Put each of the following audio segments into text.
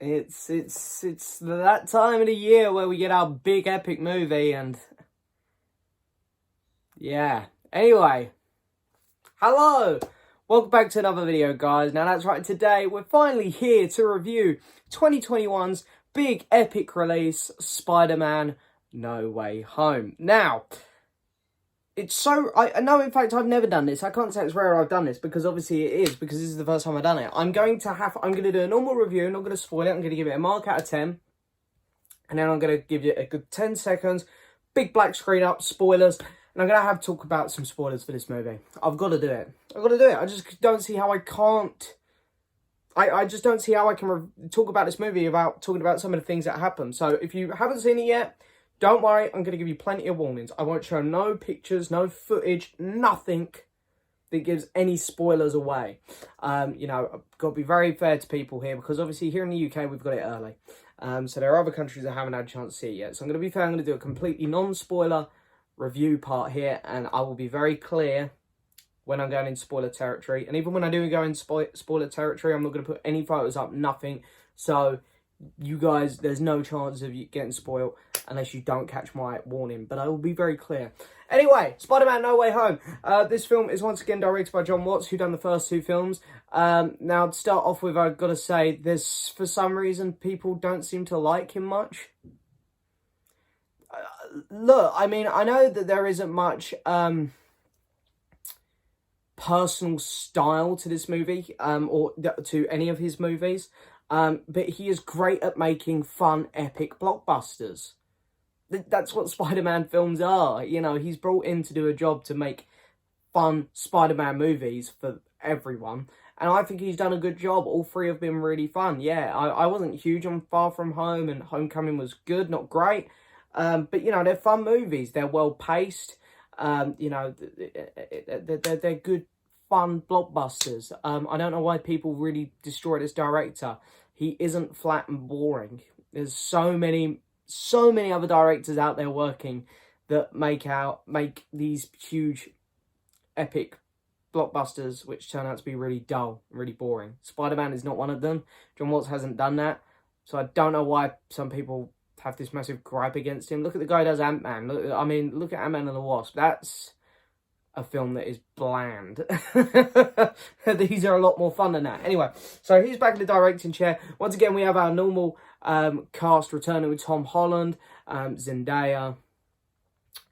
It's that time of the year where we get our big epic movie, and yeah. Anyway, hello! Welcome back to another video, guys. Now that's right, today we're finally here to review 2021's big epic release, Spider-Man No Way Home. Now, I know, in fact, I've never done this. I can't say it's rare I've done this, because obviously it is, because this is the first time I've done it. I'm going to do a normal review. I'm not going to spoil it. I'm going to give it a mark out of 10. And then I'm going to give you a good 10 seconds. Big black screen up, spoilers. And I'm going to have to talk about some spoilers for this movie. I've got to do it. I've got to do it. I just don't see how I can't. I just don't see how I can talk about this movie without talking about some of the things that happen. So if you haven't seen it yet, don't worry, I'm going to give you plenty of warnings. I won't show no pictures, no footage, nothing that gives any spoilers away. You know, I've got to be very fair to people here, because obviously here in the UK, we've got it early. So there are other countries that haven't had a chance to see it yet. So I'm going to be fair, I'm going to do a completely non-spoiler review part here, and I will be very clear when I'm going in spoiler territory. And even when I do go in spoiler territory, I'm not going to put any photos up, nothing. So you guys, there's no chance of you getting spoiled unless you don't catch my warning, but I will be very clear. Anyway, Spider-Man No Way Home. This film is once again directed by John Watts, who done the first two films. Now, to start off with, I've got to say, for some reason, people don't seem to like him much. Look, I mean, I know that there isn't much personal style to this movie, or to any of his movies. But he is great at making fun, epic blockbusters. That's what Spider-Man films are. You know, he's brought in to do a job to make fun Spider-Man movies for everyone. And I think he's done a good job. All three have been really fun. Yeah, I wasn't huge on Far From Home, and Homecoming was good, not great. But, you know, they're fun movies. They're well-paced. You know, they're good, fun blockbusters. I don't know why people really destroy this director. He isn't flat and boring. There's so many other directors out there working that make these huge, epic blockbusters which turn out to be really dull, really boring. Spider-Man is not one of them. John Watts hasn't done that. So I don't know why some people have this massive gripe against him. Look at the guy who does Ant-Man. Look at Ant-Man and the Wasp. That's a film that is bland. These are a lot more fun than that. Anyway, so he's back in the directing chair. Once again, we have our normal cast returning with Tom Holland, Zendaya,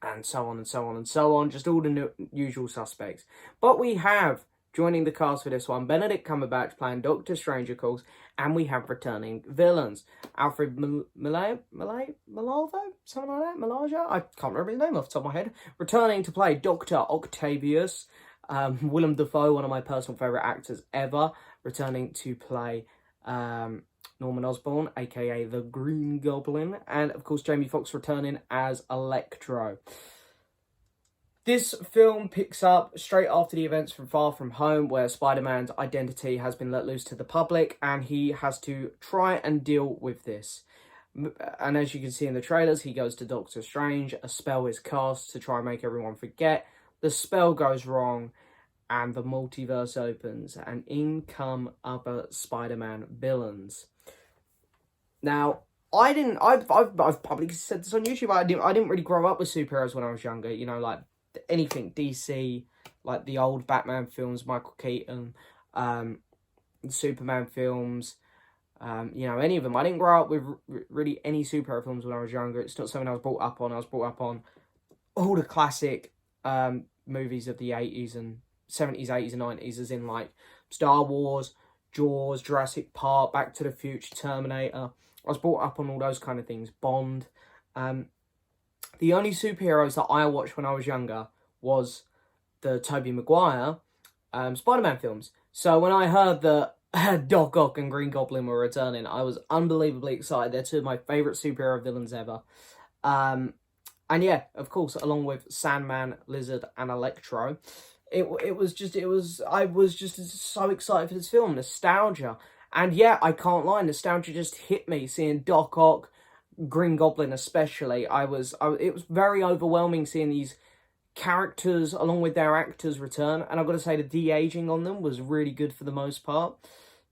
and so on and so on and so on. Just all the usual suspects. But we have, joining the cast for this one, Benedict Cumberbatch playing Doctor Strange, of course, and we have returning villains. Alfred Malavo? Something like that? Malaja? I can't remember his name off the top of my head. Returning to play Dr. Octavius. Willem Dafoe, one of my personal favourite actors ever, returning to play Norman Osborn, aka the Green Goblin. And, of course, Jamie Foxx returning as Electro. This film picks up straight after the events from Far From Home, where Spider-Man's identity has been let loose to the public, and he has to try and deal with this. And as you can see in the trailers, he goes to Doctor Strange, a spell is cast to try and make everyone forget. The spell goes wrong, and the multiverse opens, and in come other Spider-Man villains. Now, I've publicly said this on YouTube, I didn't really grow up with superheroes when I was younger, you know, like, anything DC, like the old Batman films, Michael Keaton, the Superman films, you know, any of them. I didn't grow up with really any superhero films when I was younger. It's not something I was brought up on. I was brought up on all the classic movies of the 80s and 70s, 80s and 90s, as in like Star Wars, Jaws, Jurassic Park, Back to the Future, Terminator. I was brought up on all those kind of things. Bond. The only superheroes that I watched when I was younger was the Tobey Maguire Spider-Man films. So when I heard that Doc Ock and Green Goblin were returning, I was unbelievably excited. They're two of my favourite superhero villains ever. And yeah, of course, along with Sandman, Lizard, and Electro. I was just so excited for this film. Nostalgia. And yeah, I can't lie, nostalgia just hit me seeing Doc Ock, Green Goblin especially. It was very overwhelming seeing these characters along with their actors return, and I've got to say the de-aging on them was really good for the most part.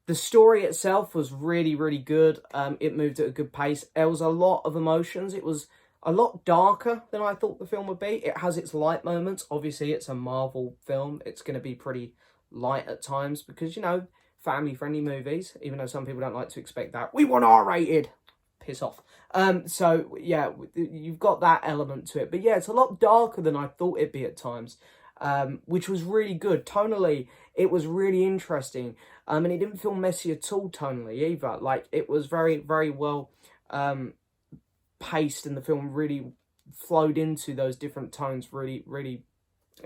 The story itself was really, really good. It moved at a good pace. There was a lot of emotions. It was a lot darker than I thought the film would be. It has its light moments. Obviously, it's a Marvel film. It's going to be pretty light at times because, you know, family-friendly movies, even though some people don't like to expect that. We want R-rated. Piss off. So, yeah, you've got that element to it. But, yeah, it's a lot darker than I thought it'd be at times, which was really good. Tonally, it was really interesting. And it didn't feel messy at all tonally either. Like, it was very, very well paced, and the film really flowed into those different tones really, really,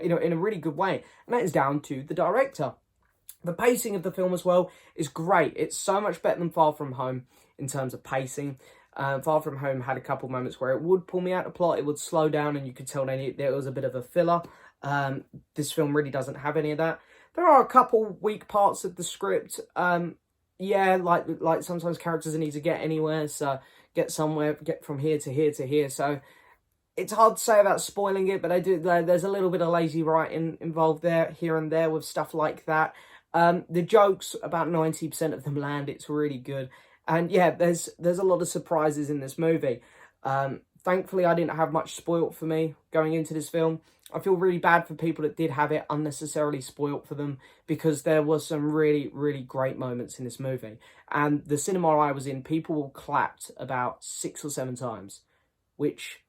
you know, in a really good way. And that is down to the director. The pacing of the film as well is great. It's so much better than Far From Home in terms of pacing. Far From Home had a couple moments where it would pull me out of plot, it would slow down, and you could tell there was a bit of a filler. This film really doesn't have any of that. There are a couple weak parts of the script. Yeah, like sometimes characters need to get anywhere, so get somewhere, get from here to here to here. So it's hard to say about spoiling it, but there's a little bit of lazy writing involved there, here and there with stuff like that. The jokes, about 90% of them land. It's really good. And yeah, there's a lot of surprises in this movie. Thankfully, I didn't have much spoilt for me going into this film. I feel really bad for people that did have it unnecessarily spoilt for them, because there was some really, really great moments in this movie. And the cinema I was in, people clapped about 6 or 7 times, which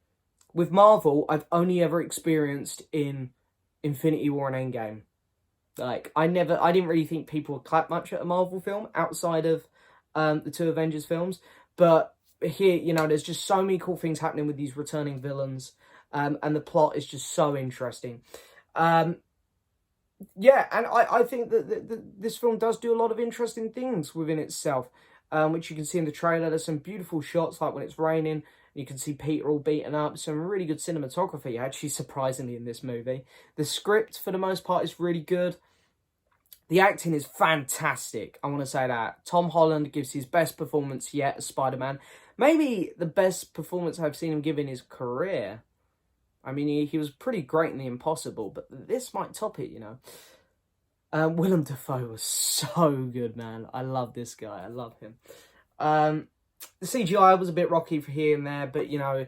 with Marvel, I've only ever experienced in Infinity War and Endgame. Like, I didn't really think people would clap much at a Marvel film outside of the 2 Avengers films. But here, you know, there's just so many cool things happening with these returning villains. And the plot is just so interesting. Yeah, and I think that this film does do a lot of interesting things within itself, which you can see in the trailer. There's some beautiful shots, like when it's raining. You can see Peter all beaten up. Some really good cinematography, actually, surprisingly, in this movie. The script, for the most part, is really good. The acting is fantastic, I want to say that. Tom Holland gives his best performance yet as Spider-Man. Maybe the best performance I've seen him give in his career. I mean, he was pretty great in The Impossible, but this might top it, you know. Willem Dafoe was so good, man. I love this guy. I love him. The CGI was a bit rocky for here and there, but, you know,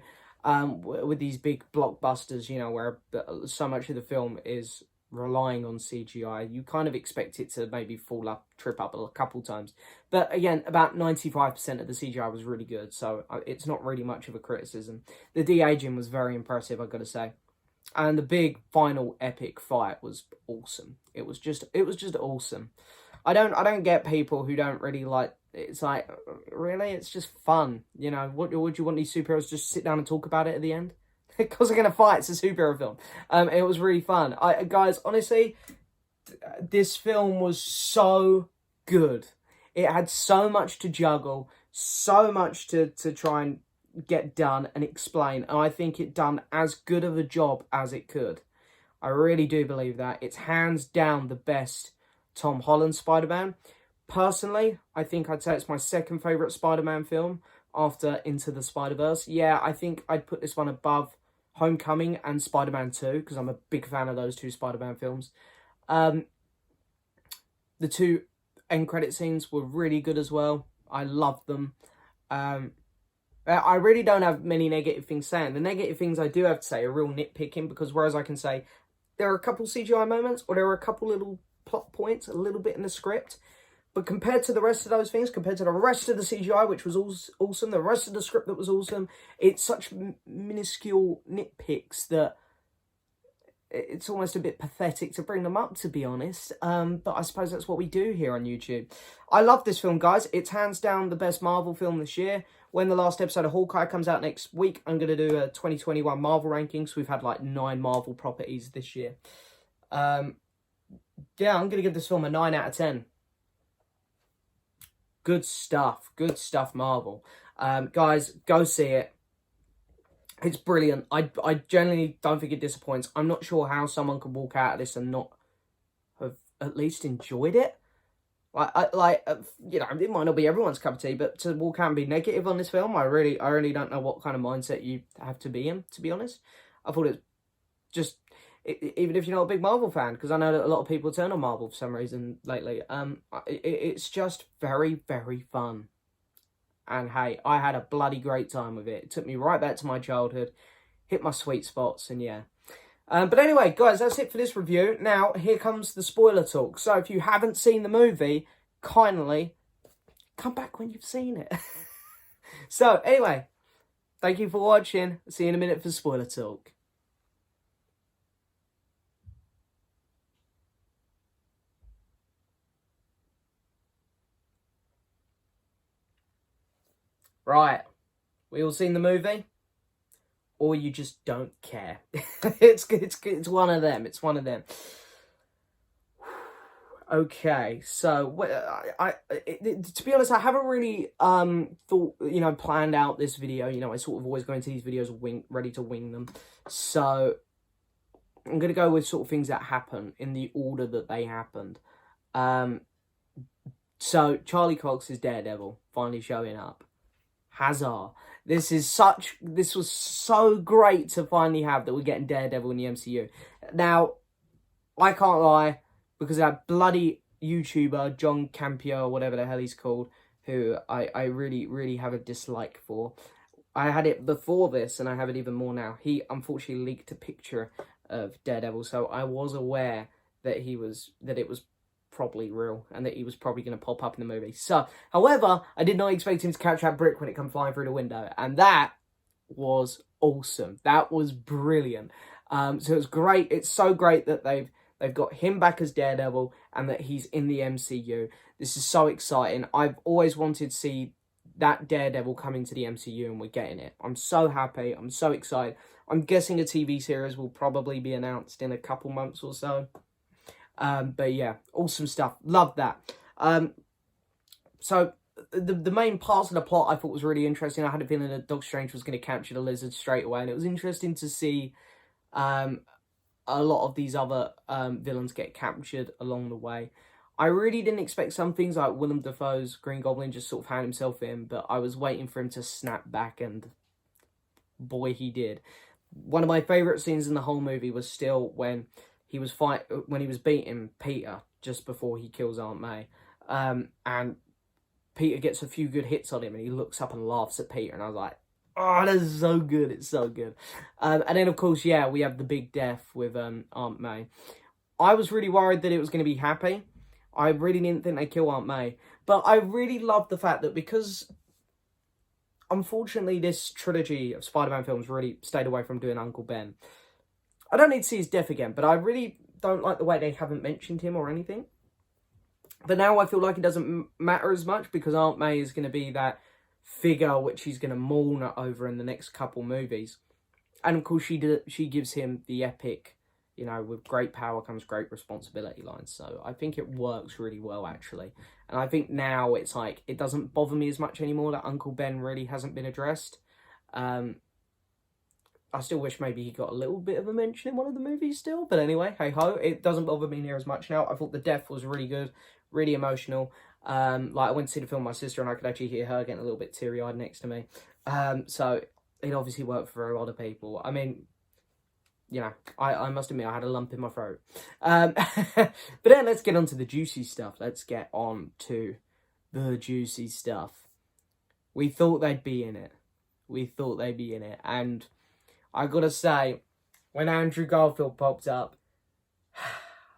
with these big blockbusters, you know, where so much of the film is relying on CGI, you kind of expect it to maybe trip up a couple times. But again, about 95% of the CGI was really good, so it's not really much of a criticism. The de-aging was very impressive, I've got to say. And the big final epic fight was awesome. It was just awesome. I don't get people who don't really like. It's like, really, it's just fun, you know. What would you want these superheroes just sit down and talk about it at the end? Because they're gonna fight. It's a superhero film. It was really fun. Guys, honestly, this film was so good. It had so much to juggle, so much to try and get done and explain, and I think it done as good of a job as it could. I really do believe that. It's hands down the best Tom Holland Spider-Man. Personally, I think I'd say it's my second favourite Spider-Man film after Into the Spider-Verse. Yeah, I think I'd put this one above Homecoming and Spider-Man 2, because I'm a big fan of those 2 Spider-Man films. The 2 end credit scenes were really good as well. I loved them. I really don't have many negative things saying. The negative things I do have to say are real nitpicking, because whereas I can say there are a couple CGI moments, or there are a couple little plot points, a little bit in the script, but compared to the rest of those things, compared to the rest of the CGI, which was awesome, the rest of the script that was awesome, it's such minuscule nitpicks that it's almost a bit pathetic to bring them up, to be honest. But I suppose that's what we do here on YouTube. I love this film, guys. It's hands down the best Marvel film this year. When the last episode of Hawkeye comes out next week, I'm going to do a 2021 Marvel rankings. We've had like 9 Marvel properties this year. Yeah, I'm going to give this film a 9 out of 10. Good stuff, Marvel. Guys, go see it. It's brilliant. I generally don't think it disappoints. I'm not sure how someone could walk out of this and not have at least enjoyed it. You know, it might not be everyone's cup of tea, but to walk out and be negative on this film, I really don't know what kind of mindset you have to be in, to be honest. I thought it even if you're not a big Marvel fan, because I know that a lot of people turn on Marvel for some reason lately. It's just very, very fun. And hey, I had a bloody great time with it. It took me right back to my childhood, hit my sweet spots, and yeah. But anyway, guys, that's it for this review. Now, here comes the spoiler talk. So if you haven't seen the movie, kindly come back when you've seen it. So, anyway, thank you for watching. See you in a minute for spoiler talk. Right, we all seen the movie? Or you just don't care. It's one of them. It's one of them. Okay, so to be honest, I haven't really thought, planned out this video. I sort of always go into these videos ready to wing them. So I'm gonna go with sort of things that happen in the order that they happened. So Charlie Cox is Daredevil finally showing up. Huzzah! This was so great to finally have that we're getting Daredevil in the MCU. Now, I can't lie, because that bloody YouTuber, John Campio, or whatever the hell he's called, who I really, really have a dislike for. I had it before this, and I have it even more now. He unfortunately leaked a picture of Daredevil, so I was aware that it was probably real, and that he was probably going to pop up in the movie. So, however, I did not expect him to catch that brick when it come flying through the window, and that was awesome. That was brilliant. So it's great. It's so great that they've got him back as Daredevil and that he's in the MCU. This is so exciting. I've always wanted to see that Daredevil come into the MCU, and we're getting it. I'm so happy. I'm so excited. I'm guessing a TV series will probably be announced in a couple months or so. But yeah, awesome stuff. Love that. So the main parts of the plot I thought was really interesting. I had a feeling that Doctor Strange was going to capture the Lizard straight away, and it was interesting to see a lot of these other villains get captured along the way. I really didn't expect some things like Willem Dafoe's Green Goblin just sort of hand himself in, but I was waiting for him to snap back, and boy, he did. One of my favourite scenes in the whole movie was still when he was beating Peter just before he kills Aunt May, and Peter gets a few good hits on him, and he looks up and laughs at Peter, and I was like, oh, that's so good. It's so good. And then, of course, yeah, we have the big death with Aunt May. I was really worried that it was going to be Happy. I really didn't think they'd kill Aunt May. But I really love the fact that because, unfortunately, this trilogy of Spider-Man films really stayed away from doing Uncle Ben. I don't need to see his death again, but I really don't like the way they haven't mentioned him or anything. But now I feel like it doesn't matter as much, because Aunt May is going to be that figure which he's going to mourn over in the next couple movies. And of course she gives him the epic, with great power comes great responsibility line. So I think it works really well, actually. And I think now it's like, it doesn't bother me as much anymore that Uncle Ben really hasn't been addressed. I still wish maybe he got a little bit of a mention in one of the movies still. But anyway, hey-ho, it doesn't bother me near as much now. I thought the death was really good, really emotional. Like, I went to see the film with my sister, and I could actually hear her getting a little bit teary-eyed next to me. So it obviously worked for a lot of people. I mean, I must admit I had a lump in my throat. But then let's get on to the juicy stuff. Let's get on to the juicy stuff. We thought they'd be in it. And I gotta say, when Andrew Garfield popped up,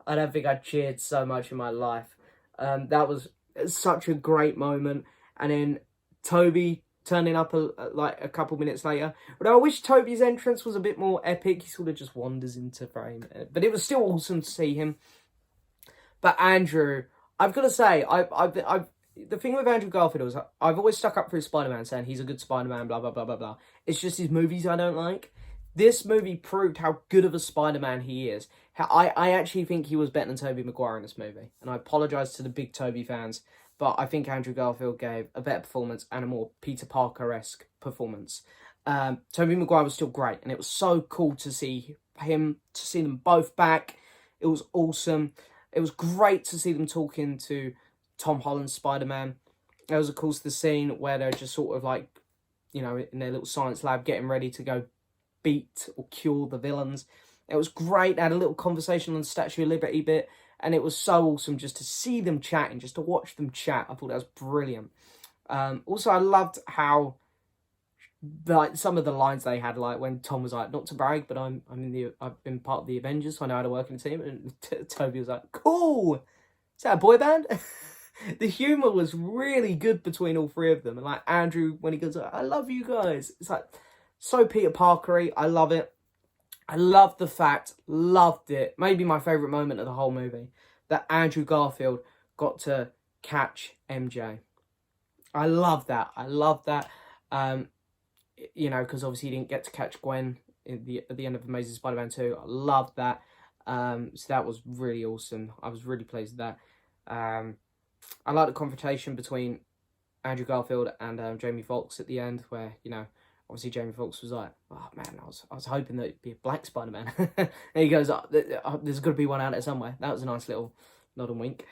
I don't think I cheered so much in my life. That was such a great moment. And then Toby turning up a couple minutes later. But I wish Toby's entrance was a bit more epic. He sort of just wanders into frame. But it was still awesome to see him. But Andrew, I've got to say, the thing with Andrew Garfield is I've always stuck up for his Spider-Man, saying he's a good Spider-Man, blah, blah, blah, blah, blah. It's just his movies I don't like. This movie proved how good of a Spider-Man he is. I actually think he was better than Tobey Maguire in this movie. And I apologise to the big Tobey fans, but I think Andrew Garfield gave a better performance and a more Peter Parker-esque performance. Tobey Maguire was still great, and it was so cool to see them both back. It was awesome. It was great to see them talking to Tom Holland's Spider-Man. There was, of course, the scene where they're just sort of like, in their little science lab getting ready to go beat or cure the villains. It was great. They had a little conversation on the Statue of Liberty bit, and it was so awesome just to see them chatting, just to watch them chat. I thought that was brilliant. Also, I loved how, like, some of the lines they had, like when Tom was like, "Not to brag, but I've been part of the Avengers, so I know how to work in a team," and Toby was like, "Cool, is that a boy band?" The humour was really good between all three of them, and like Andrew when he goes, "I love you guys," it's like so Peter Parker-y. I love it. I loved the fact, loved it. Maybe my favourite moment of the whole movie, that Andrew Garfield got to catch MJ. I love that. I love that. You know, because obviously he didn't get to catch Gwen at the end of Amazing Spider-Man 2. I loved that. So that was really awesome. I was really pleased with that. I like the confrontation between Andrew Garfield and Jamie Foxx at the end, where, you know, obviously Jamie Foxx was like, "Oh man, I was hoping that it'd be a black Spider-Man." And he goes, "There's got to be one out there somewhere." That was a nice little nod and wink.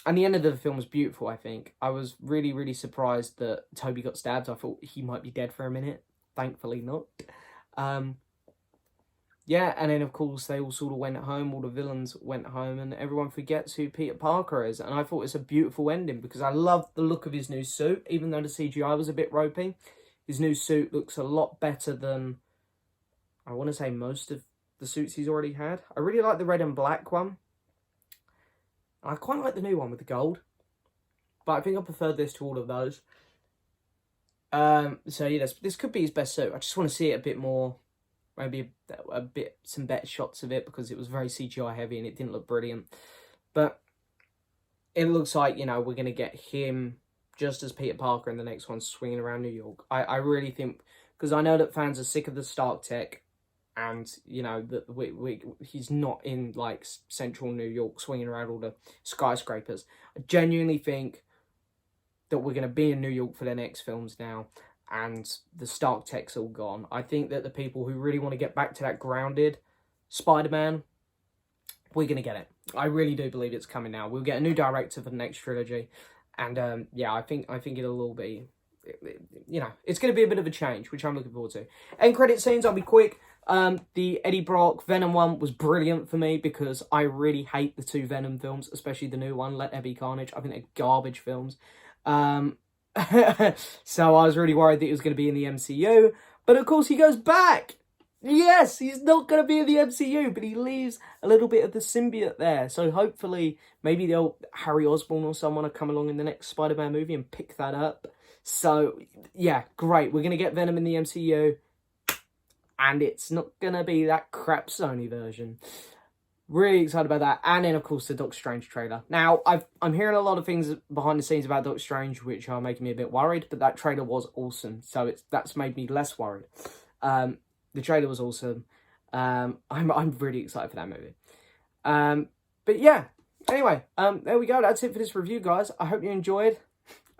And the end of the film was beautiful, I think. I was really, really surprised that Toby got stabbed. I thought he might be dead for a minute. Thankfully not. Yeah, and then, of course, they all sort of went home. All the villains went home, and everyone forgets who Peter Parker is. And I thought it was a beautiful ending, because I loved the look of his new suit, even though the CGI was a bit ropey. His new suit looks a lot better than, I want to say, most of the suits he's already had. I really like the red and black one. I quite like the new one with the gold, but I think I prefer this to all of those. So yeah, this could be his best suit. I just want to see it a bit more, maybe some better shots of it, because it was very CGI heavy and it didn't look brilliant. But it looks like, you know, we're going to get him just as Peter Parker in the next one, swinging around New York. I really think, because I know that fans are sick of the Stark tech, and, you know, that he's not in, like, central New York swinging around all the skyscrapers. I genuinely think that we're going to be in New York for the next films now, and the Stark tech's all gone. I think that the people who really want to get back to that grounded Spider-Man, we're going to get it. I really do believe it's coming now. We'll get a new director for the next trilogy, and, yeah, I think it'll all be, you know, it's going to be a bit of a change, which I'm looking forward to. End credit scenes, I'll be quick. The Eddie Brock Venom one was brilliant for me, because I really hate the two Venom films, especially the new one, Let There Be Carnage. I think they're garbage films. So I was really worried that he was going to be in the MCU, but of course he goes back. Yes, he's not going to be in the MCU, but he leaves a little bit of the symbiote there. So hopefully, maybe Harry Osborn or someone will come along in the next Spider-Man movie and pick that up. So yeah, great. We're going to get Venom in the MCU. And it's not going to be that crap Sony version. Really excited about that. And then, of course, the Doctor Strange trailer. Now, I'm hearing a lot of things behind the scenes about Doctor Strange, which are making me a bit worried. But that trailer was awesome. So that's made me less worried. The trailer was awesome. I'm really excited for that movie. But yeah. Anyway, there we go. That's it for this review, guys. I hope you enjoyed.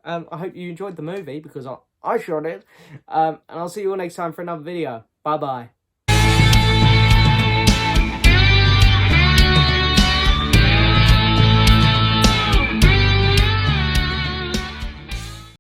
I hope you enjoyed the movie, because I sure did. And I'll see you all next time for another video. Bye-bye.